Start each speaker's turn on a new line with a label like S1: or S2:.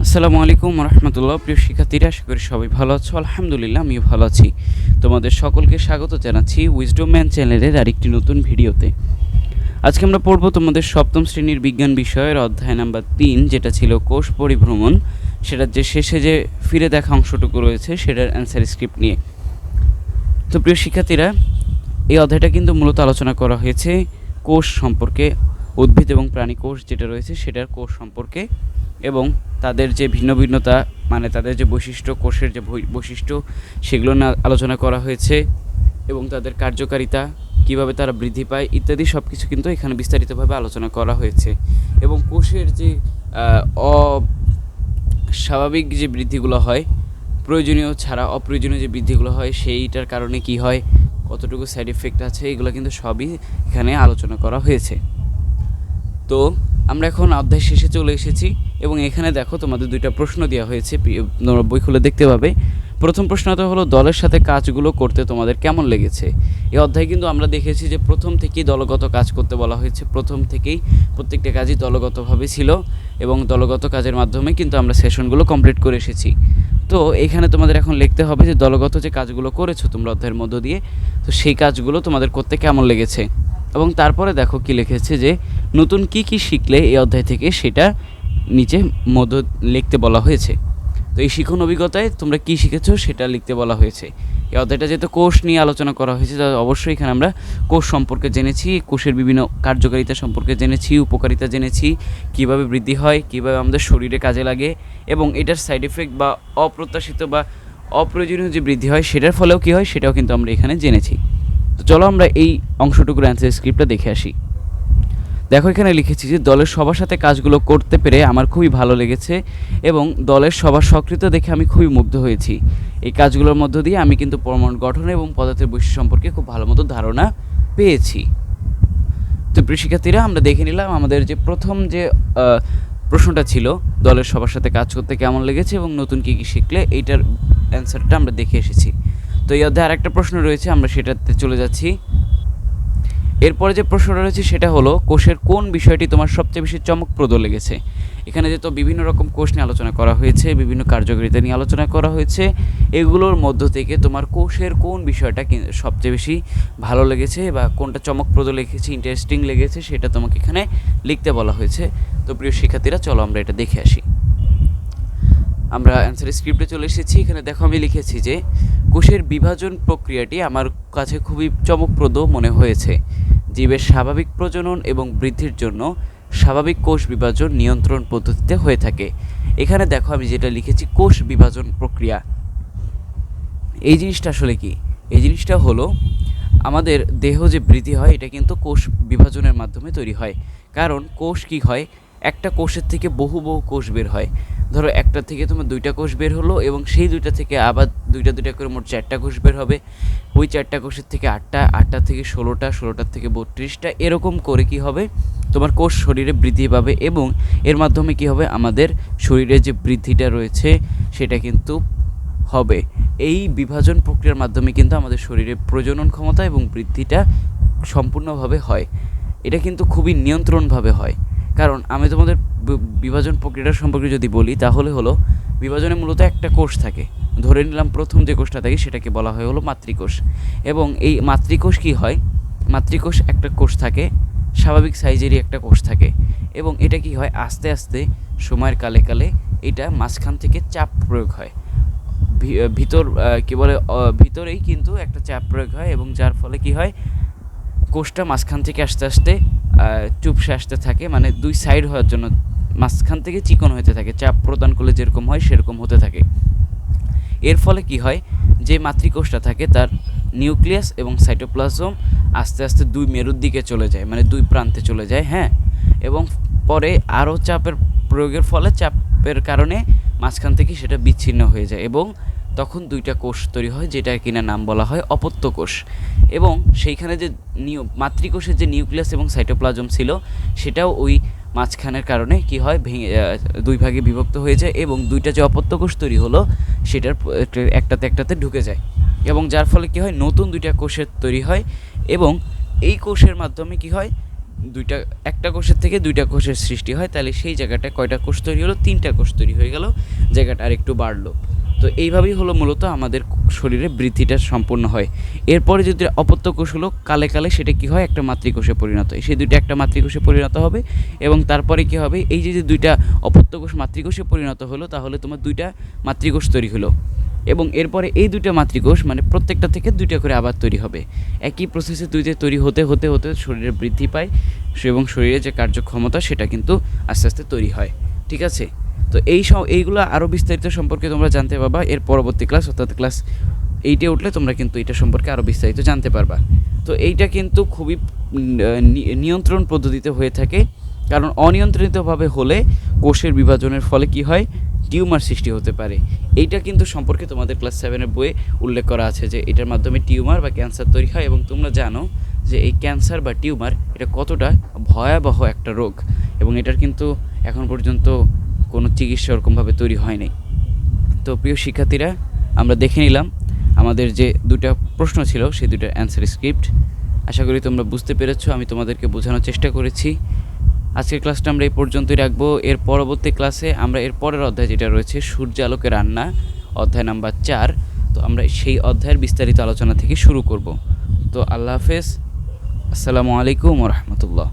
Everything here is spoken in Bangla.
S1: আসসালামু আলাইকুম রহমতুল্লাহ। প্রিয় শিক্ষার্থীরা, আশা করি সবাই ভালো আছো। আলহামদুলিল্লাহ, আমিও ভালো আছি। তোমাদের সকলকে স্বাগত জানাচ্ছি উইজডম ম্যান চ্যানেলের আরেকটি নতুন ভিডিওতে। আজকে আমরা পড়ব তোমাদের সপ্তম শ্রেণীর বিজ্ঞান বিষয়ের অধ্যায় নাম্বার 3, যেটা ছিল কোষ পরিভ্রমণ। সেটার যে শেষে যে ফিরে দেখা অংশটুকু রয়েছে সেটার অ্যান্সার স্ক্রিপ্ট নিয়ে। তো প্রিয় শিক্ষার্থীরা, এই অধ্যায়টা কিন্তু মূলত আলোচনা করা হয়েছে কোষ সম্পর্কে, উদ্ভিদ এবং প্রাণী কোষ যেটা রয়েছে সেটার কোষ সম্পর্কে, এবং তাদের যে ভিন্ন ভিন্নতা, মানে তাদের যে বৈশিষ্ট্য, কোষের যে বৈশিষ্ট্য, সেগুলো নিয়ে আলোচনা করা হয়েছে, এবং তাদের কার্যকারিতা, কিভাবে তারা বৃদ্ধি পায় ইত্যাদি সব কিছু কিন্তু এখানে বিস্তারিতভাবে আলোচনা করা হয়েছে। এবং কোষের যে অস্বাভাবিক যে বৃদ্ধিগুলো হয়, প্রয়োজনীয় ছাড়া অপ্রয়োজনীয় যে বৃদ্ধিগুলো হয়, সেইটার কারণে কি হয়, কতটুকু সাইড এফেক্ট আছে, এগুলো কিন্তু সবই এখানে আলোচনা করা হয়েছে। তো আমরা এখন অধ্যায় শেষে চলে এসেছি, এবং এখানে দেখো তোমাদের দুইটা প্রশ্ন দেওয়া হয়েছে, তোমরা বই খুলে দেখতে পাবে। প্রথম প্রশ্নটা হলো, দলের সাথে কাজগুলো করতে তোমাদের কেমন লেগেছে? এই অধ্যায়ে কিন্তু আমরা দেখেছি যে প্রথম থেকেই দলগত কাজ করতে বলা হয়েছে। প্রথম থেকেই প্রত্যেকটা কাজই দলগতভাবে ছিল, এবং দলগত কাজের মাধ্যমে কিন্তু আমরা সেশনগুলো কমপ্লিট করে এসেছি। তো এখানে তোমাদের এখন লিখতে হবে যে দলগত যে কাজগুলো করেছো তোমরা অধ্যায়ের মধ্য দিয়ে, তো সেই কাজগুলো তোমাদের করতে কেমন লেগেছে। এবং তারপরে দেখো কি লিখেছে যে নতুন কি কি শিখলে এই অধ্যায় থেকে, সেটা নিচে মধ্য লিখতে বলা হয়েছে। তো এই শিখন অভিজ্ঞতায় তোমরা কি শিখেছো সেটা লিখতে বলা হয়েছে। এই অধ্যায়টা যেহেতু কোষ নিয়ে আলোচনা করা হয়েছে, তাহলে অবশ্যই এখানে আমরা কোষ সম্পর্কে জেনেছি, কোষের বিভিন্ন কার্যকারিতা সম্পর্কে জেনেছি, উপকারিতা জেনেছি, কিভাবে বৃদ্ধি হয়, কিভাবে আমাদের শরীরে কাজে লাগে, এবং এটার সাইড এফেক্ট বা অপ্রত্যাশিত বা অপ্রয়োজনীয় যে বৃদ্ধি হয় সেটার ফলেও কী হয় সেটাও কিন্তু আমরা এখানে জেনেছি। তো চলো আমরা এই অংশটুকুর অ্যান্সার স্ক্রিপ্টটা দেখে আসি। দেখো এখানে লিখেছি যে দলের সবার সাথে কাজগুলো করতে পেরে আমার খুবই ভালো লেগেছে, এবং দলের সবার সক্রিয়তা দেখে আমি খুবই মুগ্ধ হয়েছি। এই কাজগুলোর মধ্য দিয়ে আমি কিন্তু পরমাণু গঠন এবং পদার্থের বৈশিষ্ট্য সম্পর্কে খুব ভালো মতো ধারণা পেয়েছি। তো প্রিয় শিক্ষার্থীরা, আমরা দেখে নিলাম আমাদের যে প্রথম যে প্রশ্নটা ছিল, দলের সবার সাথে কাজ করতে কেমন লেগেছে এবং নতুন কী কী শিখলে, এইটার অ্যান্সারটা আমরা দেখে এসেছি। তো এই অধ্যায়ে আরেকটা প্রশ্ন রয়েছে, আমরা সেটাতে চলে যাচ্ছি। এরপরে যে প্রশ্নটা রয়েছে সেটা হলো, কোষের কোন বিষয়টি তোমার সবচেয়ে বেশি চমকপ্রদ লেগেছে? এখানে যেহেতু বিভিন্ন রকম কোষ নিয়ে আলোচনা করা হয়েছে, বিভিন্ন কার্যকারিতা নিয়ে আলোচনা করা হয়েছে, এগুলোর মধ্য থেকে তোমার কোষের কোন বিষয়টা সবচেয়ে বেশি ভালো লেগেছে বা কোনটা চমকপ্রদ লেগেছে, ইন্টারেস্টিং লেগেছে, সেটা তোমাকে এখানে লিখতে বলা হয়েছে। তো প্রিয় শিক্ষার্থীরা, চলো আমরা এটা দেখে আসি। আমরা অ্যান্সার স্ক্রিপ্টে চলে এসেছি। এখানে দেখো আমি লিখেছি যে কোষের বিভাজন প্রক্রিয়াটি আমার কাছে খুবই চমকপ্রদ মনে হয়েছে। জীবের স্বাভাবিক প্রজনন এবং বৃদ্ধির জন্য স্বাভাবিক কোষ বিভাজন নিয়ন্ত্রণ পদ্ধতিতে হয়ে থাকে। এখানে দেখো আমি যেটা লিখেছি, কোষ বিভাজন প্রক্রিয়া, এই জিনিসটা আসলে কি? এই জিনিসটা হলো আমাদের দেহ যে বৃদ্ধি হয়, এটা কিন্তু কোষ বিভাজনের মাধ্যমে তৈরি হয়। কারণ কোষ কি হয়, একটা কোষের থেকে বহু বহু কোষ বের হয়। ধরো একটা থেকে তোমার 2টা কোষ বের হলো, এবং সেই 2টা থেকে আবার 2টা করে মোট 4টা কোষ বের হবে। ওই 4টা কোষের থেকে 8টা, 8টা থেকে 16টা, 16টার থেকে 32টা, এরকম করে কি হবে, তোমার কোষ শরীরে বৃদ্ধি পাবে, এবং এর মাধ্যমে কি হবে, আমাদের শরীরে যে বৃদ্ধিটা রয়েছে সেটা কিন্তু হবে। এই বিভাজন প্রক্রিয়ার মাধ্যমে কিন্তু আমাদের শরীরে প্রজনন ক্ষমতা এবং বৃদ্ধিটা সম্পূর্ণভাবে হয়। এটা কিন্তু খুবই নিয়ন্ত্রণভাবে হয়। কারণ আমি তোমাদের বিভাজন প্রক্রিয়াটা সম্পর্কে যদি বলি, তাহলে হলো বিভাজনে মূলত একটা কোষ থাকে। ধরে নিলাম প্রথম যে কোষটা থাকে সেটাকে বলা হয় হলো মাতৃকোষ। এবং এই মাতৃকোষ কি হয়, মাতৃকোষ একটা কোষ থাকে, স্বাভাবিক সাইজেরই একটা কোষ থাকে, এবং এটা কি হয়, আস্তে আস্তে সময়ের কালে কালে এটা মাঝখান থেকে চাপ প্রয়োগ হয়, ভিতর কি বলে ভিতরেই কিন্তু একটা চাপ প্রয়োগ হয়, এবং যার ফলে কি হয়, কোষটা মাঝখান থেকে আস্তে আস্তে চুপসে আসতে থাকে, মানে দুই সাইড হওয়ার জন্য মাঝখান থেকে চিকন হতে থাকে, চাপ প্রদান করলে যেরকম হয় সেরকম হতে থাকে। এর ফলে কি হয়, যে মাতৃকোষটা থাকে তার নিউক্লিয়াস এবং সাইটোপ্লাজম আস্তে আস্তে দুই মেরুর দিকে চলে যায়, মানে দুই প্রান্তে চলে যায়, হ্যাঁ। এবং পরে আরও চাপের প্রয়োগের ফলে, চাপের কারণে মাঝখান থেকে সেটা বিচ্ছিন্ন হয়ে যায়, এবং তখন 2টা কোষ তৈরি হয়, যেটা কিনা নাম বলা হয় অপত্য কোষ। এবং সেইখানে যে মাতৃকোষের যে নিউক্লিয়াস এবং সাইটোপ্লাজম ছিল, সেটাও ওই মাঝখানের কারণে কি হয়, ভেঙে 2 ভাগে বিভক্ত হয়ে যায়, এবং 2টা যে অপত্য কোষ তৈরি হলো সেটার একটাতে ঢুকে যায়, এবং যার ফলে কি হয়, নতুন 2টা কোষের তৈরি হয়, এবং এই কোষের মাধ্যমে কি হয়, একটা কোষের থেকে দুইটা কোষের সৃষ্টি হয়, তাহলে সেই জায়গাটায় কয়টা কোষ তৈরি হলো? 3টা কোষ তৈরি হয়ে গেল, জায়গাটা আর একটু বাড়লো। তো এইভাবেই হলো মূলত আমাদের শরীরে বৃদ্ধিটা সম্পূর্ণ হয়। এরপরে যদি অপত্য কোষ হলো কালে কালে সেটা কি হয়? একটা মাতৃকোষে পরিণত হয়, সেই দুইটা একটা মাতৃকোষে পরিণত হবে। এবং তারপরে কি হবে? এই যে দুইটা অপত্য কোষ মাতৃকোষে পরিণত হলো, তাহলে তোমার দুইটা মাতৃকোষ তৈরি হলো। এবং এরপরে এই দুইটা মাতৃকোষ মানে প্রত্যেকটা থেকে দুইটা করে আবার তৈরি হবে। একই প্রসেসে দুইটা তৈরি হতে হতে হতে শরীরে বৃদ্ধি পায় এবং শরীরে যে কার্যক্ষমতা সেটা কিন্তু আস্তে আস্তে তৈরি হয়। ঠিক আছে? তো এইগুলো আরও বিস্তারিত সম্পর্কে তোমরা জানতে পারবা এর পরবর্তী ক্লাস, অর্থাৎ ক্লাস 8-এ উঠলে তোমরা কিন্তু এটা সম্পর্কে আরও বিস্তারিত জানতে পারবা। তো এইটা কিন্তু খুবই নিয়ন্ত্রণ পদ্ধতিতে হয়ে থাকে, কারণ অনিয়ন্ত্রিতভাবে হলে কোষের বিভাজনের ফলে কি হয়? টিউমার সৃষ্টি হতে পারে। এইটা কিন্তু সম্পর্কে তোমাদের ক্লাস 7-এর বইয়ে উল্লেখ করা আছে যে এটার মাধ্যমে টিউমার বা ক্যান্সার তৈরি হয়। এবং তোমরা জানো যে এই ক্যান্সার বা টিউমার এটা কতটা ভয়াবহ একটা রোগ, এবং এটার কিন্তু এখন পর্যন্ত কোনো চিকিৎসা ওরকমভাবে তৈরি হয়নি। তো প্রিয় শিক্ষার্থীরা, আমরা দেখে নিলাম আমাদের যে দুটো প্রশ্ন ছিল সেই দুটোর অ্যান্সার স্ক্রিপ্ট। আশা করি তোমরা বুঝতে পেরেছো, আমি তোমাদেরকে বোঝানোর চেষ্টা করেছি। আজকের ক্লাসটা আমরা এই পর্যন্তই রাখবো। এর পরবর্তী ক্লাসে আমরা এর পরের অধ্যায় যেটা রয়েছে সূর্যালোকে রান্না, অধ্যায় নাম্বার 4, তো আমরা সেই অধ্যায়ের বিস্তারিত আলোচনা থেকে শুরু করব। তো আল্লাহ হাফেজ, আসসালামু আলাইকুম ওয়া রাহমাতুল্লাহ।